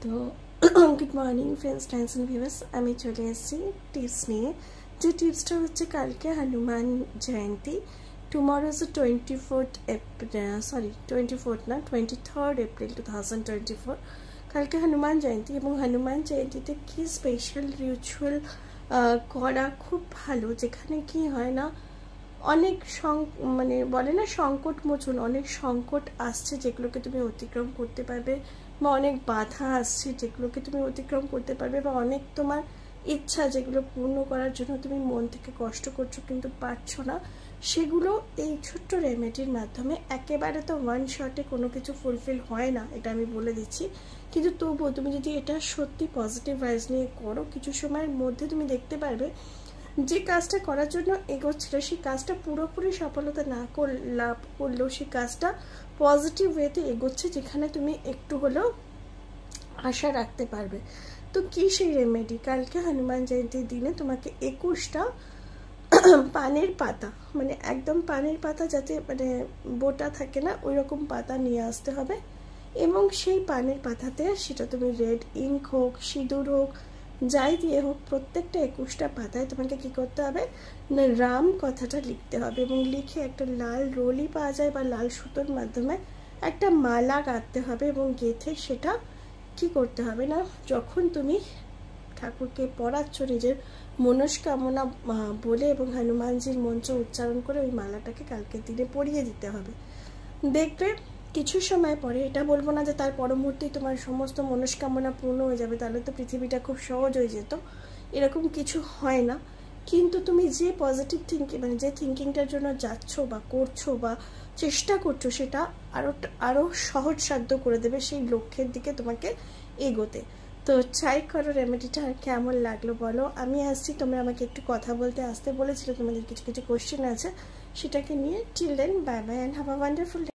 তো good morning friends, times and viewers. আমি চলে এসেছি টিপস নিয়ে। যে টিপসটা হচ্ছে কালকে Hanuman Jayanti. Tomorrow is 24th April, 24th না, 23rd এপ্রিল 2024। কালকে হনুমান জয়ন্তী, এবং হনুমান জয়ন্তীতে কি স্পেশাল রিচুয়াল করা খুব ভালো, যেখানে কি হয় না, অনেক মানে বলে না সংকট মোচন, অনেক সংকট আসছে যেগুলোকে তুমি অতিক্রম করতে পারবে, বা অনেক বাধা আসছে যেগুলোকে তুমি অতিক্রম করতে পারবে, বা অনেক তোমার ইচ্ছা যেগুলো পূর্ণ করার জন্য তুমি মন থেকে কষ্ট করছো কিন্তু পারছো না, সেগুলো এই ছোট্ট রেমেডির মাধ্যমে একেবারে তো ওয়ান শটে কোনো কিছু ফুলফিল হয় না, এটা আমি বলে দিচ্ছি। কিন্তু তবুও তুমি যদি এটা সত্যি পজিটিভ ভাইবস নিয়ে করো, কিছু সময়ের মধ্যে তুমি দেখতে পারবে যে কাজটা করার জন্য এগোচ্ছিল সেই কাজটা পুরোপুরি সফলতা না লাভ করলেও সেই কাজটা পজিটিভ ওয়েতে এগোচ্ছে, যেখানে তুমি একটু হলেও আশা রাখতে পারবে। তো কি সেই রেমেডি? কালকে হনুমান জয়ন্তীর দিনে তোমাকে 21টা পানের পাতা, মানে একদম পানের পাতা যাতে মানে বোটা থাকে না, ওই রকম পাতা নিয়ে আসতে হবে। এবং সেই পানের পাতাতে সেটা তুমি রেড ইঙ্ক হোক, সিঁদুর হোক, যাই দিয়ে হোক, প্রত্যেকটা 21টা পাতায় তোমাকে কি করতে হবে না, রাম কথাটা লিখতে হবে, এবং লিখে একটা লাল রোলই পাওয়া যায় বা লাল সুতোর মাধ্যমে একটা মালা গাঁথতে হবে, এবং গেঁথে সেটা কি করতে হবে না, যখন তুমি ঠাকুরকে পড়াচ্ছ নিজের মনস্কামনা বলে এবং হনুমানজির মন্ত্র উচ্চারণ করে ওই মালাটাকে কালকের দিনে পরিয়ে দিতে হবে। দেখবে কিছু সময় পরে, এটা বলবো না যে তার পরবর্তী তোমার সমস্ত মনস্কামনা পূর্ণ হয়ে যাবে, তাহলে তো পৃথিবীটা খুব সহজ হয়ে যেত, এরকম কিছু হয় না। কিন্তু তুমি যে পজিটিভ থিঙ্কিং, মানে যে থিঙ্কিংটার জন্য যাচ্ছ বা করছো বা চেষ্টা করছো, সেটা আরও সহজসাধ্য করে দেবে সেই লক্ষ্যের দিকে তোমাকে এগোতে। তো ট্রাই করো রেমেডিটা, আর কেমন লাগলো বলো। আমি আসছি, তোমরা আমাকে একটু কথা বলতে আসতে বলেছিলে, তোমাদের কিছু কিছু কোয়েশ্চেন আছে, সেটাকে নিয়ে। Till then, bye bye and have a wonderful day.